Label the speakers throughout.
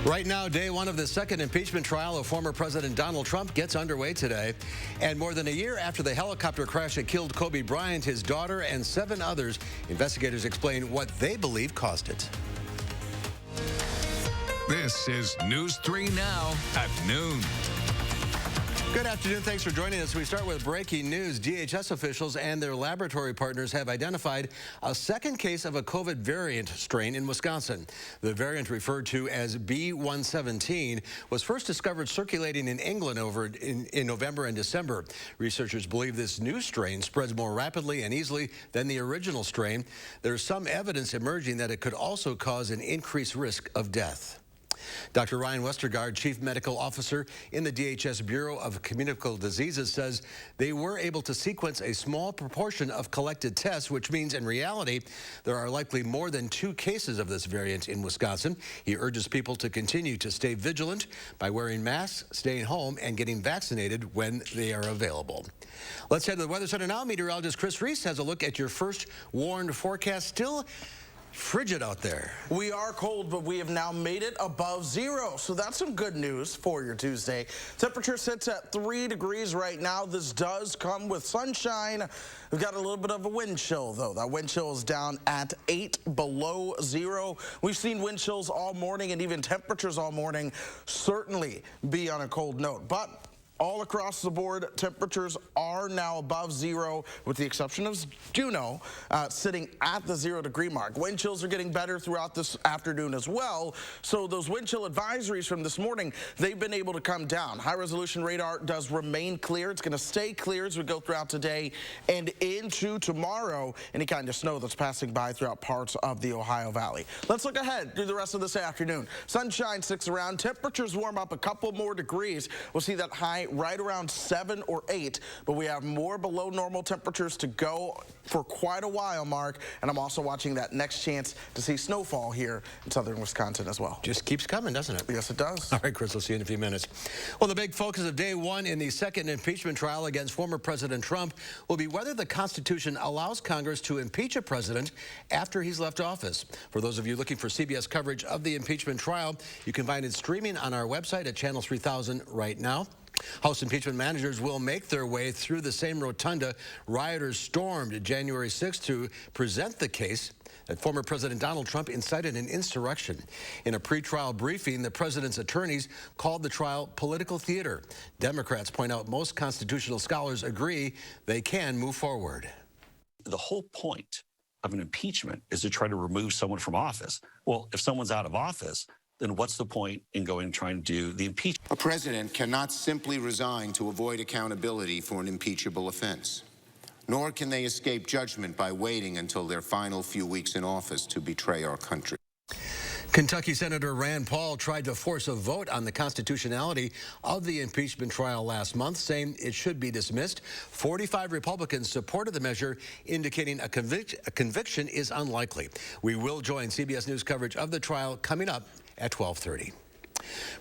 Speaker 1: Right now, day one of the second impeachment trial of former President Donald Trump gets underway today. And more than a year after the helicopter crash that killed Kobe Bryant, his daughter, and 7 others, investigators explain what they believe caused it.
Speaker 2: This is News 3 Now at noon.
Speaker 1: Good afternoon. Thanks for joining us. We start with breaking news. DHS officials and their laboratory partners have identified a second case of a COVID variant strain in Wisconsin. The variant, referred to as B117, was first discovered circulating in England in November and December. Researchers believe this new strain spreads more rapidly and easily than the original strain. There's some evidence emerging that it could also cause an increased risk of death. Dr. Ryan Westergaard, Chief Medical Officer in the DHS Bureau of Communicable Diseases, says they were able to sequence a small proportion of collected tests, which means in reality there are likely more than 2 cases of this variant in Wisconsin. He urges people to continue to stay vigilant by wearing masks, staying home, and getting vaccinated when they are available. Let's head to the Weather Center now. Meteorologist Chris Reese has a look at your first warned forecast. Still frigid out there.
Speaker 3: We are cold, but we have now made it above 0. So that's some good news for your Tuesday. Temperature sits at 3 degrees right now. This does come with sunshine. We've got a little bit of a wind chill, though. That wind chill is down at 8 below 0. We've seen wind chills all morning and even temperatures all morning certainly be on a cold note. But all across the board, temperatures are now above 0, with the exception of Juneau, sitting at the 0-degree mark. Wind chills are getting better throughout this afternoon as well. So those wind chill advisories from this morning, they've been able to come down. High-resolution radar does remain clear. It's going to stay clear as we go throughout today and into tomorrow. Any kind of snow that's passing by throughout parts of the Ohio Valley. Let's look ahead through the rest of this afternoon. Sunshine sticks around. Temperatures warm up a couple more degrees. We'll see that high right around 7 or 8, but we have more below normal temperatures to go for quite a while, Mark, and I'm also watching that next chance to see snowfall here in southern Wisconsin as well.
Speaker 1: Just keeps coming, doesn't it?
Speaker 3: Yes, it does.
Speaker 1: All right, Chris, we'll see you in a few minutes. Well, the big focus of day one in the second impeachment trial against former President Trump will be whether the Constitution allows Congress to impeach a president after he's left office. For those of you looking for CBS coverage of the impeachment trial, you can find it streaming on our website at Channel 3000 right now. House impeachment managers will make their way through the same rotunda rioters stormed January 6th to present the case that former President Donald Trump incited an insurrection. In a pretrial briefing, the president's attorneys called the trial political theater. Democrats point out most constitutional scholars agree they can move forward.
Speaker 4: The whole point of an impeachment is to try to remove someone from office. Well, if someone's out of office, then what's the point in going and trying to do the impeachment?
Speaker 5: A president cannot simply resign to avoid accountability for an impeachable offense, nor can they escape judgment by waiting until their final few weeks in office to betray our country.
Speaker 1: Kentucky Senator Rand Paul tried to force a vote on the constitutionality of the impeachment trial last month, saying it should be dismissed. 45 Republicans supported the measure, indicating a conviction is unlikely. We will join CBS News coverage of the trial coming up at 12:30.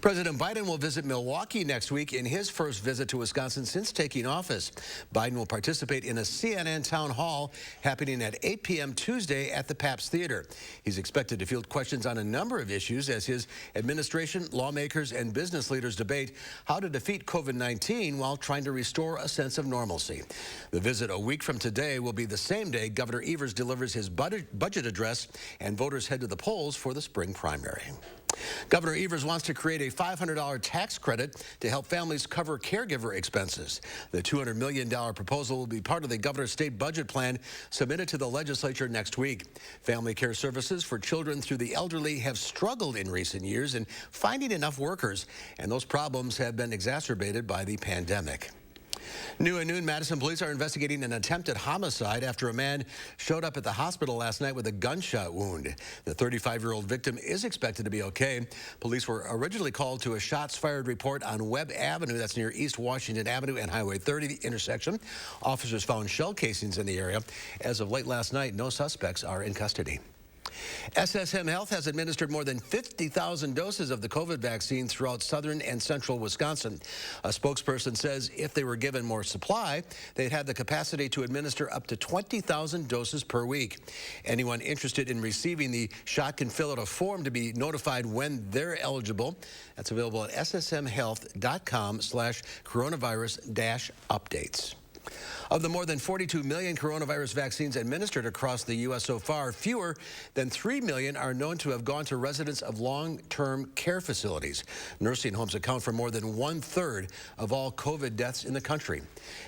Speaker 1: President Biden will visit Milwaukee next week in his first visit to Wisconsin since taking office. Biden will participate in a CNN town hall happening at 8 p.m. Tuesday at the Pabst Theater. He's expected to field questions on a number of issues as his administration, lawmakers, and business leaders debate how to defeat COVID-19 while trying to restore a sense of normalcy. The visit a week from today will be the same day Governor Evers delivers his budget address and voters head to the polls for the spring primary. Governor Evers wants to create a $500 tax credit to help families cover caregiver expenses. The $200 million proposal will be part of the governor's state budget plan submitted to the legislature next week. Family care services for children through the elderly have struggled in recent years in finding enough workers, and those problems have been exacerbated by the pandemic. New at noon, Madison police are investigating an attempted homicide after a man showed up at the hospital last night with a gunshot wound. The 35-year-old victim is expected to be okay. Police were originally called to a shots fired report on Webb Avenue, that's near East Washington Avenue and Highway 30, the intersection. Officers found shell casings in the area. As of late last night, no suspects are in custody. SSM Health has administered more than 50,000 doses of the COVID vaccine throughout southern and central Wisconsin. A spokesperson says if they were given more supply, they'd have the capacity to administer up to 20,000 doses per week. Anyone interested in receiving the shot can fill out a form to be notified when they're eligible. That's available at ssmhealth.com/coronavirus-updates. Of the more than 42 million coronavirus vaccines administered across the U.S. so far, fewer than 3 million are known to have gone to residents of long-term care facilities. Nursing homes account for more than 1/3 of all COVID deaths in the country.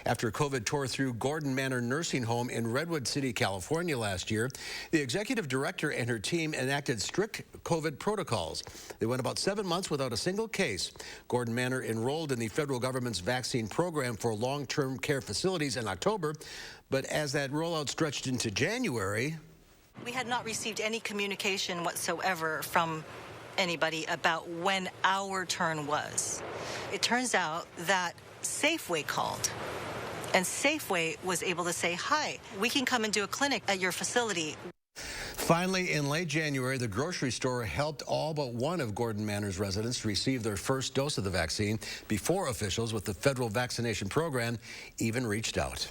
Speaker 1: After COVID tore through Gordon Manor Nursing Home in Redwood City, California last year, the executive director and her team enacted strict COVID protocols. They went about 7 months without a single case. Gordon Manor enrolled in the federal government's vaccine program for long-term care facilities in October, but as that rollout stretched into January,
Speaker 6: we had not received any communication whatsoever from anybody about when our turn was. It turns out that Safeway called, and Safeway was able to say, hi, we can come and do a clinic at your facility.
Speaker 1: Finally, in late January, the grocery store helped all but one of Gordon Manor's residents receive their first dose of the vaccine before officials with the federal vaccination program even reached out.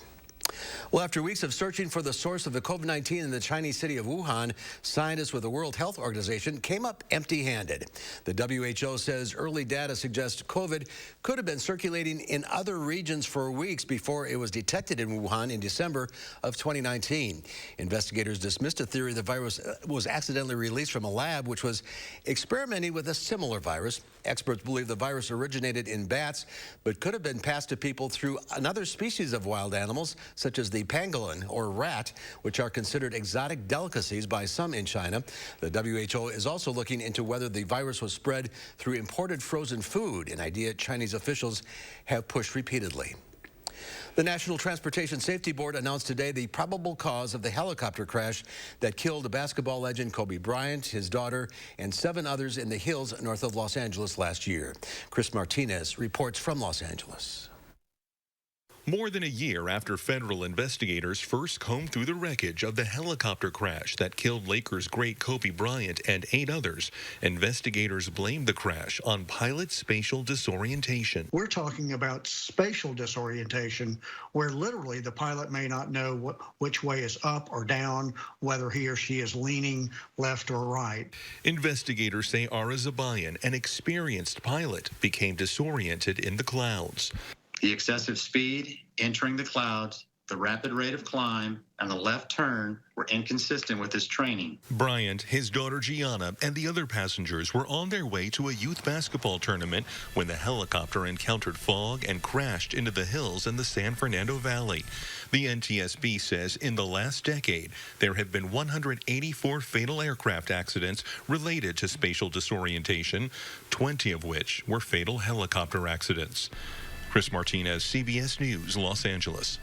Speaker 1: Well, after weeks of searching for the source of the COVID-19 in the Chinese city of Wuhan, scientists with the World Health Organization came up empty-handed. The WHO says early data suggests COVID could have been circulating in other regions for weeks before it was detected in Wuhan in December of 2019. Investigators dismissed a theory the virus was accidentally released from a lab which was experimenting with a similar virus. Experts believe the virus originated in bats, but could have been passed to people through another species of wild animals, such as the pangolin or rat, which are considered exotic delicacies by some in China. The WHO is also looking into whether the virus was spread through imported frozen food, an idea Chinese officials have pushed repeatedly. The National Transportation Safety Board announced today the probable cause of the helicopter crash that killed basketball legend Kobe Bryant, his daughter, and 7 others in the hills north of Los Angeles last year. Chris Martinez reports from Los Angeles.
Speaker 7: More than a year after federal investigators first combed through the wreckage of the helicopter crash that killed Lakers great Kobe Bryant and 8 others, investigators blamed the crash on pilot spatial disorientation.
Speaker 8: We're talking about spatial disorientation, where literally the pilot may not know which way is up or down, whether he or she is leaning left or right.
Speaker 7: Investigators say Ara Zabayan, an experienced pilot, became disoriented in the clouds.
Speaker 9: The excessive speed, entering the clouds, the rapid rate of climb, and the left turn were inconsistent with his training.
Speaker 7: Bryant, his daughter Gianna, and the other passengers were on their way to a youth basketball tournament when the helicopter encountered fog and crashed into the hills in the San Fernando Valley. The NTSB says in the last decade, there have been 184 fatal aircraft accidents related to spatial disorientation, 20 of which were fatal helicopter accidents. Chris Martinez, CBS News, Los Angeles.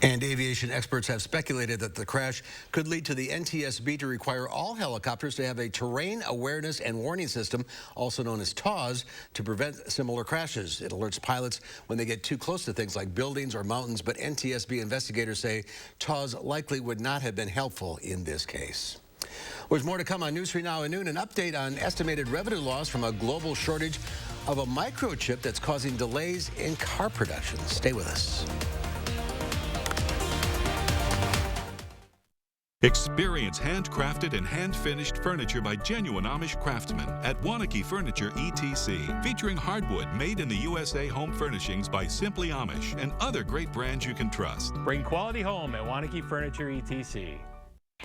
Speaker 1: And aviation experts have speculated that the crash could lead to the NTSB to require all helicopters to have a terrain awareness and warning system, also known as TAWS, to prevent similar crashes. It alerts pilots when they get too close to things like buildings or mountains, but NTSB investigators say TAWS likely would not have been helpful in this case. There's more to come on News 3 Now at noon. An update on estimated revenue loss from a global shortage of a microchip that's causing delays in car production. Stay with us.
Speaker 10: Experience handcrafted and hand-finished furniture by genuine Amish craftsmen at Wanakee Furniture ETC, featuring hardwood made in the USA home furnishings by Simply Amish and other great brands you can trust.
Speaker 11: Bring quality home at Wanakee Furniture ETC.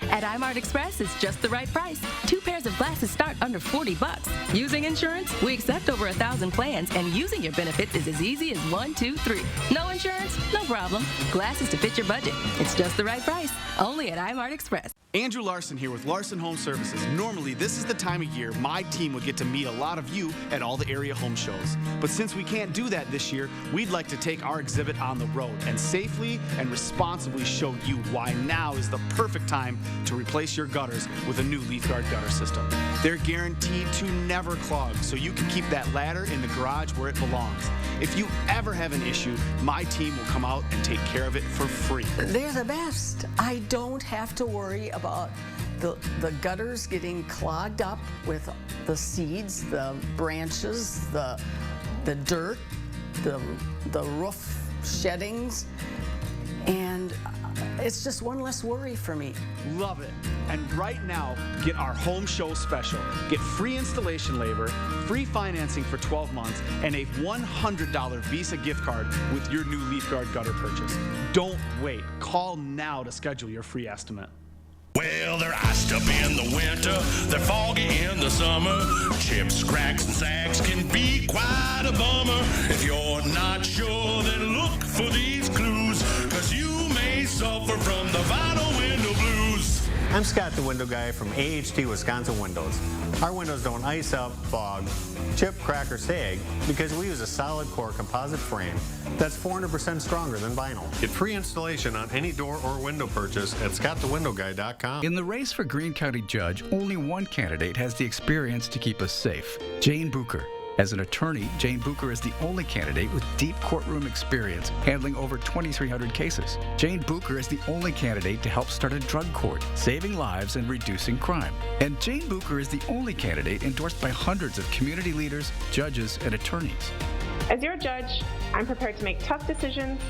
Speaker 12: At iMart Express, it's just the right price. 2 pairs of glasses start under $40. Using insurance? We accept over 1,000 plans, and using your benefits is as easy as 1, 2, 3. No insurance? No problem. Glasses to fit your budget. It's just the right price. Only at iMart Express.
Speaker 13: Andrew Larson here with Larson Home Services. Normally, this is the time of year my team would get to meet a lot of you at all the area home shows. But since we can't do that this year, we'd like to take our exhibit on the road and safely and responsibly show you why now is the perfect time to replace your gutters with a new Leaf Guard gutter system. They're guaranteed to never clog, so you can keep that ladder in the garage where it belongs. If you ever have an issue, my team will come out and take care of it for free.
Speaker 14: They're the best. I don't have to worry about the gutters getting clogged up with the seeds, the branches, the dirt, the roof sheddings, and it's just one less worry for me.
Speaker 13: Love it. And right now, get our home show special. Get free installation labor, free financing for 12 months, and a $100 Visa gift card with your new Leaf Guard gutter purchase. Don't wait. Call now to schedule your free estimate.
Speaker 15: Well, they're iced up in the winter, they're foggy in the summer. Chips, cracks, and sags can be quite a bummer. If you're not sure, then look for these clues, 'cause you may suffer from the vinyl window blues.
Speaker 16: I'm Scott, the window guy from AHT Wisconsin Windows. Our windows don't ice up, fog, chip, crack, or sag because we use a solid core composite frame that's 400% stronger than vinyl.
Speaker 17: Get free installation on any door or window purchase at scottthewindowguy.com.
Speaker 18: In the race for Greene County Judge, only one candidate has the experience to keep us safe, Jane Bucher. As an attorney, Jane Bucher is the only candidate with deep courtroom experience, handling over 2,300 cases. Jane Bucher is the only candidate to help start a drug court, saving lives and reducing crime. And Jane Bucher is the only candidate endorsed by hundreds of community leaders, judges, and attorneys.
Speaker 19: As your judge, I'm prepared to make tough decisions,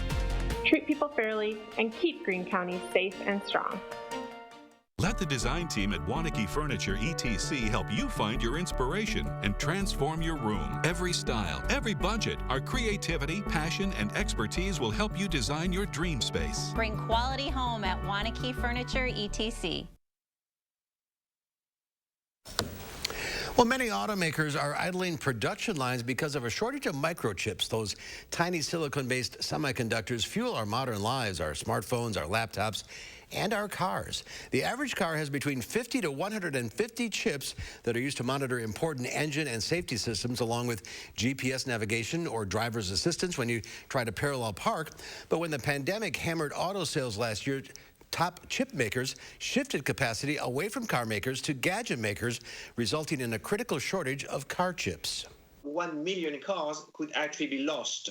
Speaker 19: treat people fairly, and keep Greene County safe and strong.
Speaker 10: Let the design team at Wanakee Furniture ETC help you find your inspiration and transform your room. Every style, every budget, our creativity, passion, and expertise will help you design your dream space.
Speaker 20: Bring quality home at Wanakee Furniture ETC.
Speaker 1: Well, many automakers are idling production lines because of a shortage of microchips. Those tiny silicon-based semiconductors fuel our modern lives, our smartphones, our laptops, and our cars. The average car has between 50 to 150 chips that are used to monitor important engine and safety systems, along with GPS navigation or driver's assistance when you try to parallel park. But when the pandemic hammered auto sales last year, top chip makers shifted capacity away from car makers to gadget makers, resulting in a critical shortage of car chips.
Speaker 21: 1 million cars could actually be lost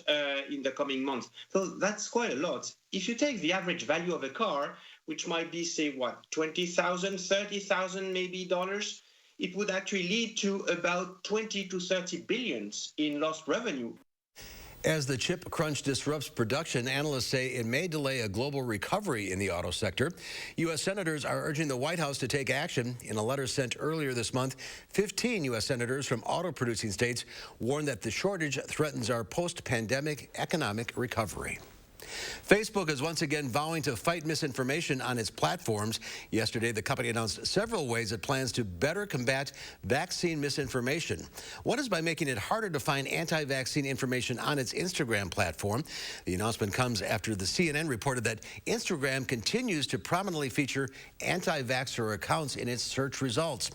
Speaker 21: in the coming months. So that's quite a lot. If you take the average value of a car, which might be, say, what, $20,000, $30,000 maybe dollars, it would actually lead to about 20 to 30 billions in lost revenue.
Speaker 1: As the chip crunch disrupts production, analysts say it may delay a global recovery in the auto sector. U.S. senators are urging the White House to take action. In a letter sent earlier this month, 15 U.S. senators from auto-producing states warned that the shortage threatens our post-pandemic economic recovery. Facebook is once again vowing to fight misinformation on its platforms. Yesterday, the company announced several ways it plans to better combat vaccine misinformation. One is by making it harder to find anti-vaccine information on its Instagram platform. The announcement comes after the CNN reported that Instagram continues to prominently feature anti-vaxxer accounts in its search results.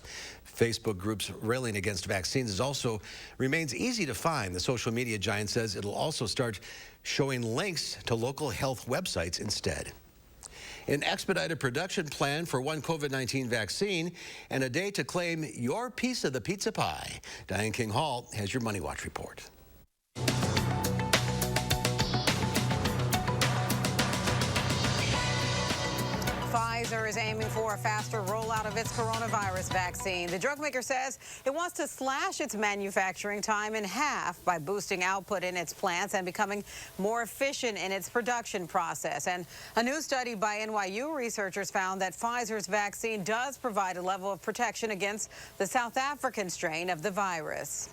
Speaker 1: Facebook groups railing against vaccines also remains easy to find. The social media giant says it'll also start showing links to local health websites instead. An expedited production plan for one COVID-19 vaccine and a day to claim your piece of the pizza pie. Diane King Hall has your Money Watch report.
Speaker 22: Pfizer is aiming for a faster rollout of its coronavirus vaccine. The drug maker says it wants to slash its manufacturing time in half by boosting output in its plants and becoming more efficient in its production process. And a new study by NYU researchers found that Pfizer's vaccine does provide a level of protection against the South African strain of the virus.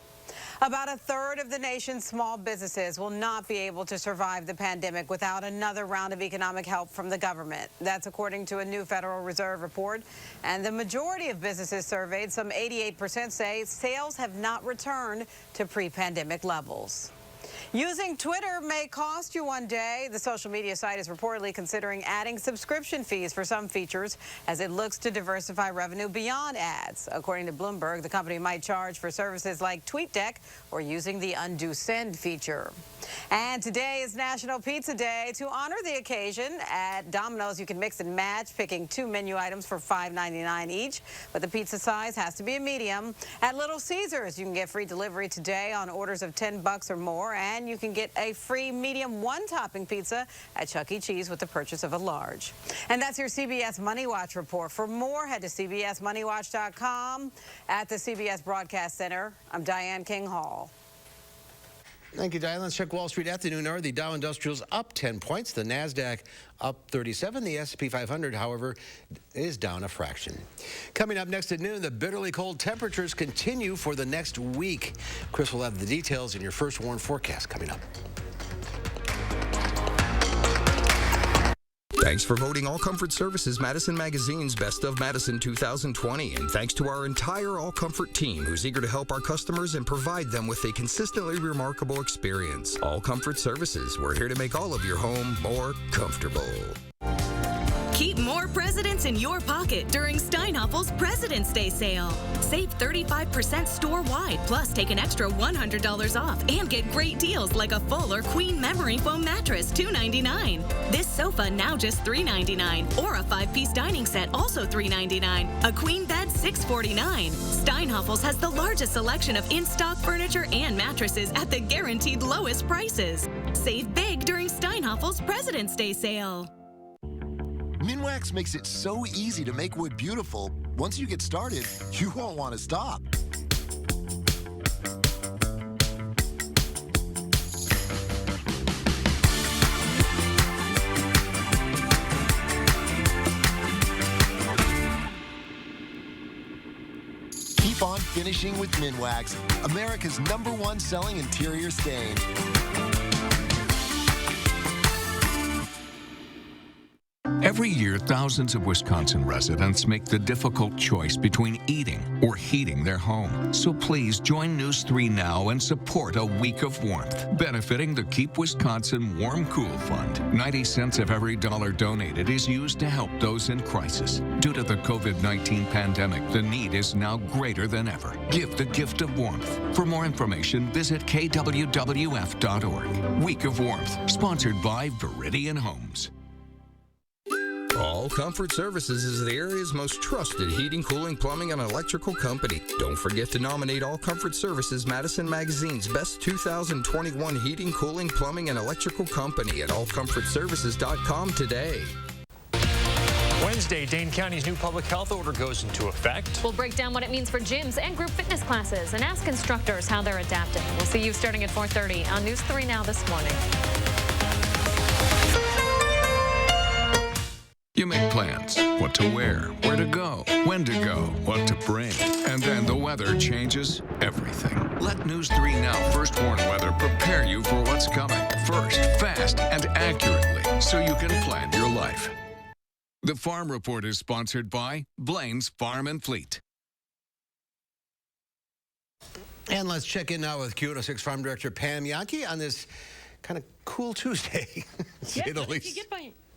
Speaker 22: About a third of the nation's small businesses will not be able to survive the pandemic without another round of economic help from the government. That's according to a new Federal Reserve report. And the majority of businesses surveyed, some 88%, say sales have not returned to pre-pandemic levels. Using Twitter may cost you one day. The social media site is reportedly considering adding subscription fees for some features as it looks to diversify revenue beyond ads. According to Bloomberg, the company might charge for services like TweetDeck or using the undo send feature. And today is National Pizza Day. To honor the occasion, at Domino's, you can mix and match, picking 2 menu items for $5.99 each, but the pizza size has to be a medium. At Little Caesars, you can get free delivery today on orders of $10 or more, and and you can get a free medium one-topping pizza at Chuck E. Cheese with the purchase of a large. And that's your CBS Money Watch report. For more, head to cbsmoneywatch.com. At the CBS Broadcast Center, I'm Diane King Hall.
Speaker 1: Thank you, Diane. Let's check Wall Street at the noon hour. The Dow Industrials up 10 points. The NASDAQ up 37. The S&P 500, however, is down a fraction. Coming up next at noon, the bitterly cold temperatures continue for the next week. Chris will have the details in your first warn forecast coming up.
Speaker 2: Thanks for voting All Comfort Services Madison Magazine's Best of Madison 2020. And thanks to our entire All Comfort team who's eager to help our customers and provide them with a consistently remarkable experience. All Comfort Services, we're here to make all of your home more comfortable.
Speaker 3: Keep more presidents in your pocket during Steinhoffel's President's Day sale. Save 35% store-wide, plus take an extra $100 off and get great deals like a full or queen memory foam mattress, $299. This sofa now just $399, or a 5-piece dining set, also $399. A queen bed, $649. Steinhoffel's has the largest selection of in-stock furniture and mattresses at the guaranteed lowest prices. Save big during Steinhoffel's President's Day sale.
Speaker 23: Minwax makes it so easy to make wood beautiful. Once you get started, you won't want to stop. Keep on finishing with Minwax, America's #1 selling interior stain.
Speaker 24: Every year, thousands of Wisconsin residents make the difficult choice between eating or heating their home. So please join News 3 now and support a week of warmth, benefiting the Keep Wisconsin Warm Cool Fund. 90 cents of every dollar donated is used to help those in crisis. Due to the COVID-19 pandemic, the need is now greater than ever. Give the gift of warmth. For more information, visit kwwf.org. Week of Warmth, sponsored by Viridian Homes.
Speaker 2: All Comfort Services is the area's most trusted heating, cooling, plumbing, and electrical company. Don't forget to nominate All Comfort Services Madison Magazine's Best 2021 Heating, Cooling, Plumbing, and Electrical Company at allcomfortservices.com today.
Speaker 11: Wednesday, Dane County's new public health order goes into effect.
Speaker 25: We'll break down what it means for gyms and group fitness classes and ask instructors how they're adapting. We'll see you starting at 4:30 on News 3 Now this morning.
Speaker 24: You make plans, what to wear, where to go, when to go, what to bring. And then the weather changes everything. Let News 3 Now First Warn Weather prepare you for what's coming. First, fast, and accurately, so you can plan your life. The Farm Report is sponsored by Blaine's Farm and Fleet.
Speaker 1: And let's check in now with Q106 Farm Director Pam Yankee on this kind of cool Tuesday, to say the least.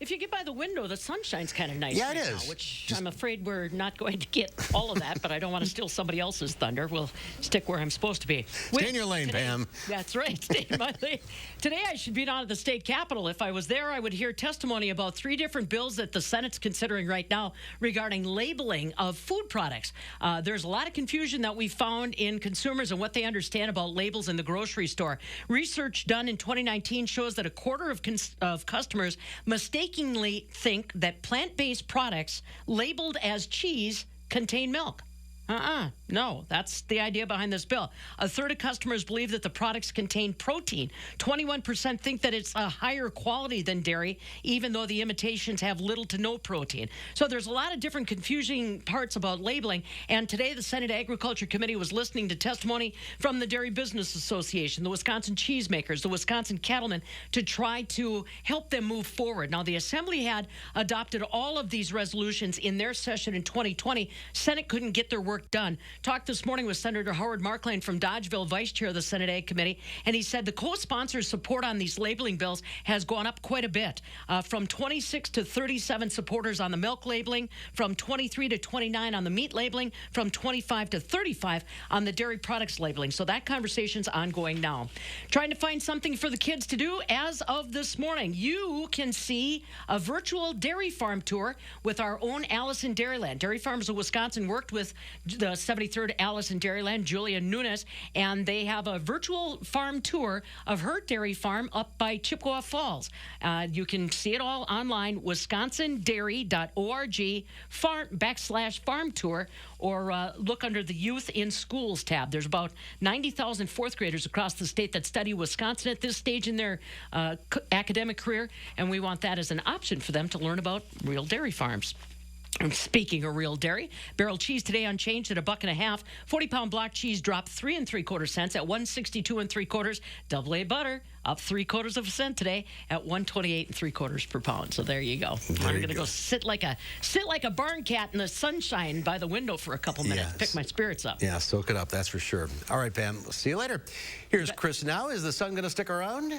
Speaker 26: If you get by the window, the sunshine's kind of nice
Speaker 1: Yeah,
Speaker 26: right
Speaker 1: it is.
Speaker 26: now, which I'm afraid we're not going to get all of that, but I don't want to steal somebody else's thunder. We'll stick where I'm supposed to be.
Speaker 1: Stay in your lane, Pam.
Speaker 26: That's right. Stay in my lane. Today, I should be down at the state capitol. If I was there, I would hear testimony about 3 different bills that the Senate's considering right now regarding labeling of food products. There's a lot of confusion that we found in consumers and what they understand about labels in the grocery store. Research done in 2019 shows that a quarter of customers mistakenly think that plant-based products labeled as cheese contain milk. No, that's the idea behind this bill. A third of customers believe that the products contain protein. 21% think that it's a higher quality than dairy, even though the imitations have little to no protein. So there's a lot of different confusing parts about labeling. And today, the Senate Agriculture Committee was listening to testimony from the Dairy Business Association, the Wisconsin Cheesemakers, the Wisconsin Cattlemen, to try to help them move forward. Now, the Assembly had adopted all of these resolutions in their session in 2020. Senate couldn't get their work done. Talked this morning with Senator Howard Marklein from Dodgeville, Vice Chair of the Senate Ag Committee, and he said the co-sponsors' support on these labeling bills has gone up quite a bit, from 26 to 37 supporters on the milk labeling, from 23 to 29 on the meat labeling, from 25 to 35 on the dairy products labeling. So that conversation's ongoing now. Trying to find something for the kids to do as of this morning. You can see a virtual dairy farm tour with our own Allison Dairyland. Dairy Farms of Wisconsin worked with the 73 23rd, Alice in Dairyland, Julia Nunes, and they have a virtual farm tour of her dairy farm up by Chippewa Falls. You can see it all online, wisconsindairy.org/farm tour, or look under the Youth in Schools tab. There's about 90,000 fourth graders across the state that study Wisconsin at this stage in their academic career, and we want that as an option for them to learn about real dairy farms. And speaking of real dairy, barrel cheese today unchanged at $1.50. 40-pound block cheese dropped 3 3/4 cents at 162 3/4. Double A butter up 3/4 cent today at 128 3/4 per pound. So there you go. I'm going to go sit like a barn cat in the sunshine by the window for a couple minutes. Pick my spirits up.
Speaker 1: Yeah, soak it up. That's for sure. All right, Pam. We'll see you later. Here's Chris now. Is the sun going to stick around?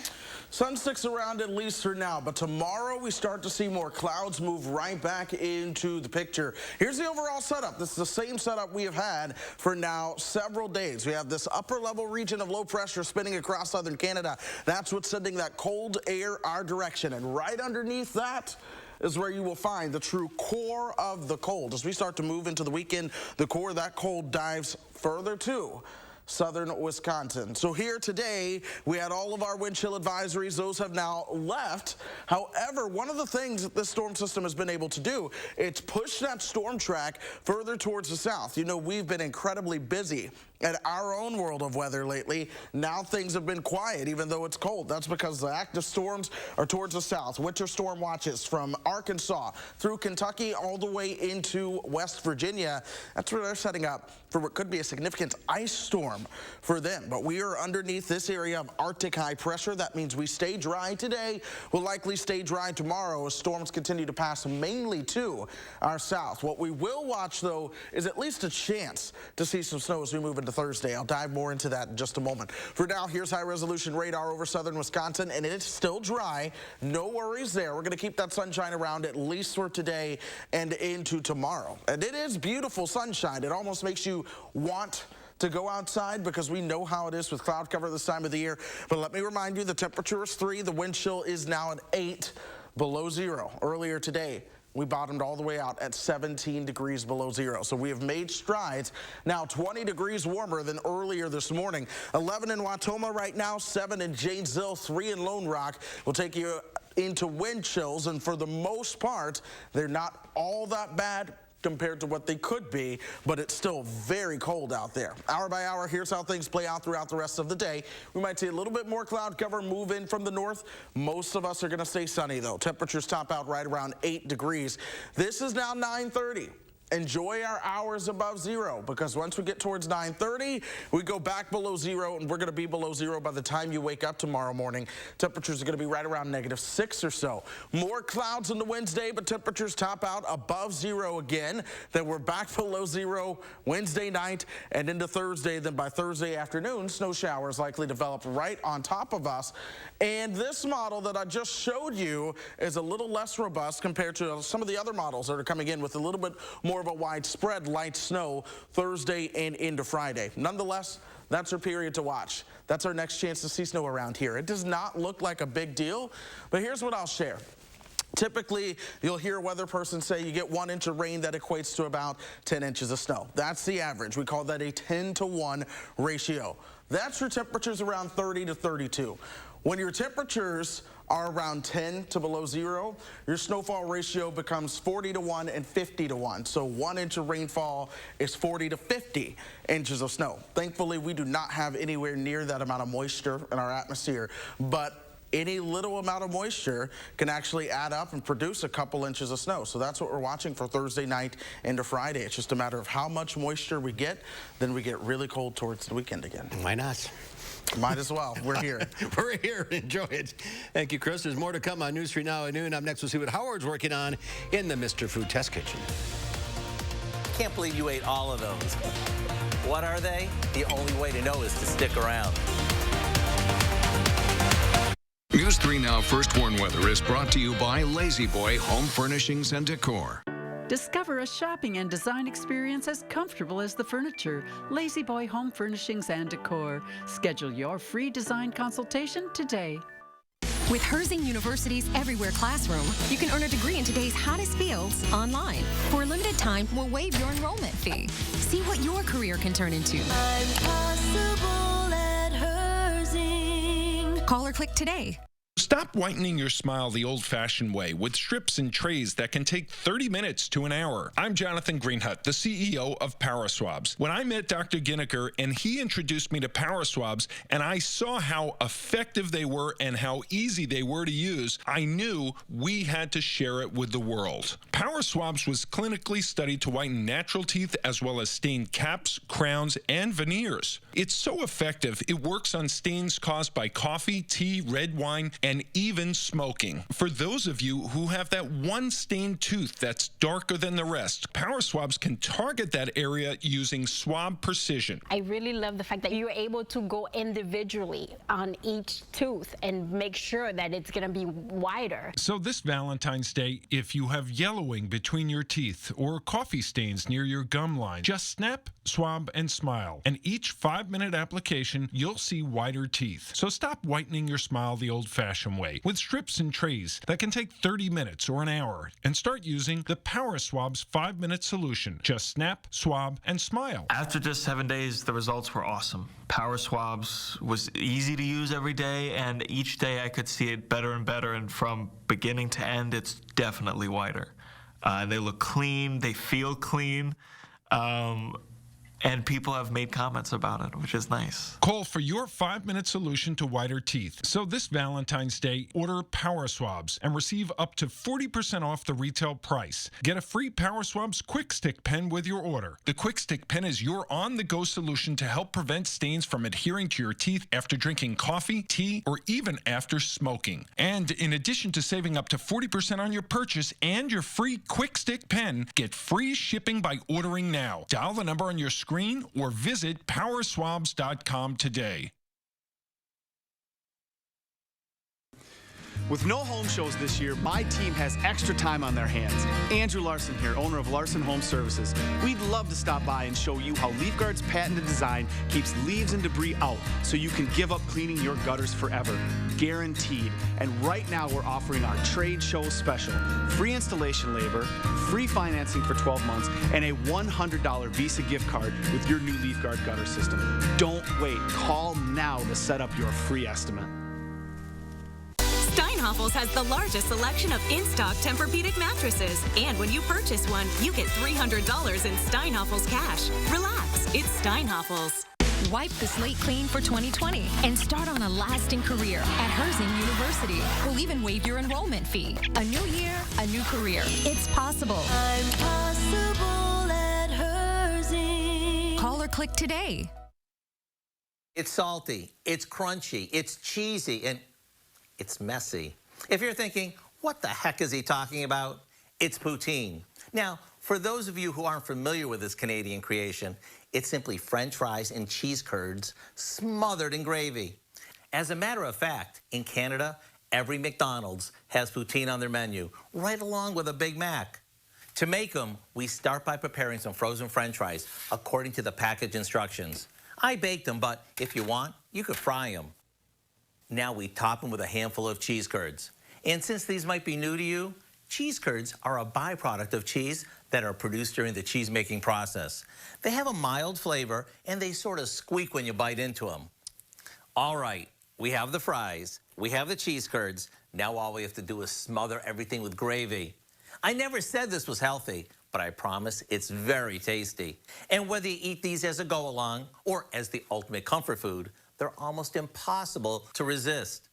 Speaker 4: Sun sticks around at least for now, but tomorrow we start to see more clouds move right back into the picture. Here's the overall setup. This is the same setup we have had for now several days. We have this upper level region of low pressure spinning across southern Canada. That's what's sending that cold air our direction, and right underneath that is where you will find the true core of the cold. As we start to move into the weekend, the core of that cold dives further to southern Wisconsin. So here today, we had all of our wind chill advisories. Those have now left. However, one of the things that this storm system has been able to do, it's push that storm track further towards the south. You know, we've been incredibly busy at our own world of weather lately. Now things have been quiet, even though it's cold. That's because the active storms are towards the south. Winter storm watches from Arkansas through Kentucky all the way into West Virginia. That's where they're setting up for what could be a significant ice storm for them. But we are underneath this area of Arctic high pressure. That means we stay dry today. We'll likely stay dry tomorrow as storms continue to pass mainly to our south. What we will watch, though, is at least a chance to see some snow as we move into Thursday. I'll dive more into that in just a moment. For now, here's high-resolution radar over southern Wisconsin, and it's still dry. No worries there. We're going to keep that sunshine around at least for today and into tomorrow. And it is beautiful sunshine. It almost makes you want to go outside because we know how it is with cloud cover this time of the year. But let me remind you, the temperature is 3. The wind chill is now at 8 below zero. Earlier today, we bottomed all the way out at 17 degrees below zero. So we have made strides. Now 20 degrees warmer than earlier this morning. 11 in Wautoma right now, 7 in Janesville, 3 in Lone Rock. We'll take you into wind chills, and for the most part, they're not all that bad compared to what they could be, but it's still very cold out there. Hour by hour, here's how things play out throughout the rest of the day. We might see a little bit more cloud cover move in from the north. Most of us are going to stay sunny, though. Temperatures top out right around 8 degrees. This is now 9:30. Enjoy our hours above zero, because once we get towards 9:30, we go back below zero, and we're going to be below zero by the time you wake up tomorrow morning. Temperatures are going to be right around -6 or so. More clouds into Wednesday, but temperatures top out above zero again. Then we're back below zero Wednesday night and into Thursday. Then by Thursday afternoon, snow showers likely develop right on top of us. And this model that I just showed you is a little less robust compared to some of the other models that are coming in with a little bit more of a widespread light snow Thursday and into Friday. Nonetheless, that's our period to watch. That's our next chance to see snow around here. It does not look like a big deal, but here's what I'll share. Typically, you'll hear a weather person say you get 1 inch of rain that equates to about 10 inches of snow. That's the average. We call that a 10-to-1 ratio. That's your temperatures around 30 to 32. When your temperatures are around 10 to below zero, your snowfall ratio becomes 40 to 1 and 50 to 1. So 1 inch of rainfall is 40 to 50 inches of snow. Thankfully, we do not have anywhere near that amount of moisture in our atmosphere, but any little amount of moisture can actually add up and produce a couple inches of snow. So that's what we're watching for Thursday night into Friday. It's just a matter of how much moisture we get, then we get really cold towards the weekend again.
Speaker 1: Why not?
Speaker 4: Might as well. We're here.
Speaker 1: We're here. Enjoy it. Thank you, Chris. There's more to come on News 3 Now at noon. Up next, we'll see what Howard's working on in the Mr. Food Test Kitchen.
Speaker 5: Can't believe you ate all of those. What are they? The only way to know is to stick around.
Speaker 24: News 3 Now First Warn Weather is brought to you by Lazy Boy Home Furnishings and Decor.
Speaker 6: Discover a shopping and design experience as comfortable as the furniture. Lazy Boy Home Furnishings and Decor. Schedule your free design consultation today.
Speaker 7: With Herzing University's Everywhere Classroom, you can earn a degree in today's hottest fields online. For a limited time, we'll waive your enrollment fee. See what your career can turn into.
Speaker 8: I'm possible at Herzing.
Speaker 7: Call or click today.
Speaker 9: Stop whitening your smile the old-fashioned way with strips and trays that can take 30 minutes to an hour. I'm Jonathan Greenhut, the CEO of Power Swabs. When I met Dr. Ginniker and he introduced me to Power Swabs and I saw how effective they were and how easy they were to use, I knew we had to share it with the world. Power Swabs was clinically studied to whiten natural teeth as well as stain caps, crowns, and veneers. It's so effective, it works on stains caused by coffee, tea, red wine, and even smoking. For those of you who have that one stained tooth that's darker than the rest, Power Swabs can target that area using swab precision.
Speaker 12: I really love the fact that you're able to go individually on each tooth and make sure that it's going to be wider.
Speaker 9: So this Valentine's Day, if you have yellowing between your teeth or coffee stains near your gum line, just snap, swab, and smile. And each 5-minute application, you'll see whiter teeth. So stop whitening your smile the old-fashioned way with strips and trays that can take 30 minutes or an hour and start using the Power Swabs 5-minute solution. Just snap, swab, and smile.
Speaker 13: After just 7 days, the results were awesome. Power Swabs was easy to use every day, and each day I could see it better and better, and from beginning to end, it's definitely whiter. They look clean, they feel clean. And people have made comments about it, which is nice.
Speaker 9: Call for your 5-minute solution to whiter teeth. So this Valentine's Day, order Power Swabs and receive up to 40% off the retail price. Get a free Power Swabs Quick Stick pen with your order. The Quick Stick pen is your on-the-go solution to help prevent stains from adhering to your teeth after drinking coffee, tea, or even after smoking. And in addition to saving up to 40% on your purchase and your free Quick Stick pen, get free shipping by ordering now. Dial the number on your screen or visit powerswabs.com today.
Speaker 14: With no home shows this year, my team has extra time on their hands. Andrew Larson here, owner of Larson Home Services. We'd love to stop by and show you how LeafGuard's patented design keeps leaves and debris out so you can give up cleaning your gutters forever. Guaranteed. And right now we're offering our trade show special. Free installation labor, free financing for 12 months, and a $100 Visa gift card with your new LeafGuard gutter system. Don't wait. Call now to set up your free estimate.
Speaker 3: Steinhoffels has the largest selection of in-stock Tempur-Pedic mattresses. And when you purchase one, you get $300 in Steinhoffels cash. Relax, it's Steinhoffels.
Speaker 7: Wipe the slate clean for 2020 and start on a lasting career at Herzing University. We'll even waive your enrollment fee. A new year, a new career. It's possible.
Speaker 8: I'm possible at Herzing.
Speaker 7: Call or click today.
Speaker 5: It's salty, it's crunchy, it's cheesy, and it's messy. If you're thinking, what the heck is he talking about? It's poutine. Now, for those of you who aren't familiar with this Canadian creation, it's simply French fries and cheese curds smothered in gravy. As a matter of fact, in Canada, every McDonald's has poutine on their menu, right along with a Big Mac. To make them, we start by preparing some frozen French fries according to the package instructions. I baked them, but if you want, you could fry them. Now we top them with a handful of cheese curds. And since these might be new to you, cheese curds are a byproduct of cheese that are produced during the cheese-making process. They have a mild flavor, and they sort of squeak when you bite into them. All right, we have the fries, we have the cheese curds. Now all we have to do is smother everything with gravy. I never said this was healthy, but I promise it's very tasty. And whether you eat these as a go-along or as the ultimate comfort food, they're almost impossible to resist.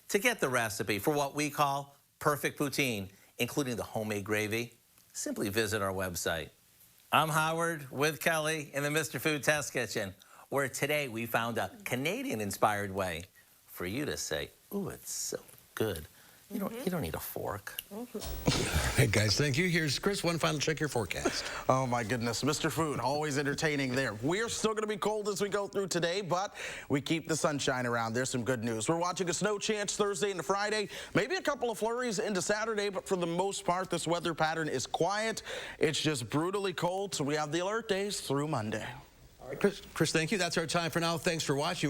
Speaker 5: To get the recipe for what we call perfect poutine, including the homemade gravy, simply visit our website. I'm Howard with Kelly in the Mr. Food Test Kitchen, where today we found a Canadian-inspired way for you to say, ooh, it's so good. You don't need a fork.
Speaker 1: Hey, guys, thank you. Here's Chris. One final check your forecast.
Speaker 4: Oh, my goodness. Mr. Food, always entertaining there. We're still going to be cold as we go through today, but we keep the sunshine around. There's some good news. We're watching a snow chance Thursday into Friday, maybe a couple of flurries into Saturday, but for the most part, this weather pattern is quiet. It's just brutally cold, so we have the alert days through Monday.
Speaker 1: All right, Chris, thank you. That's our time for now. Thanks for watching.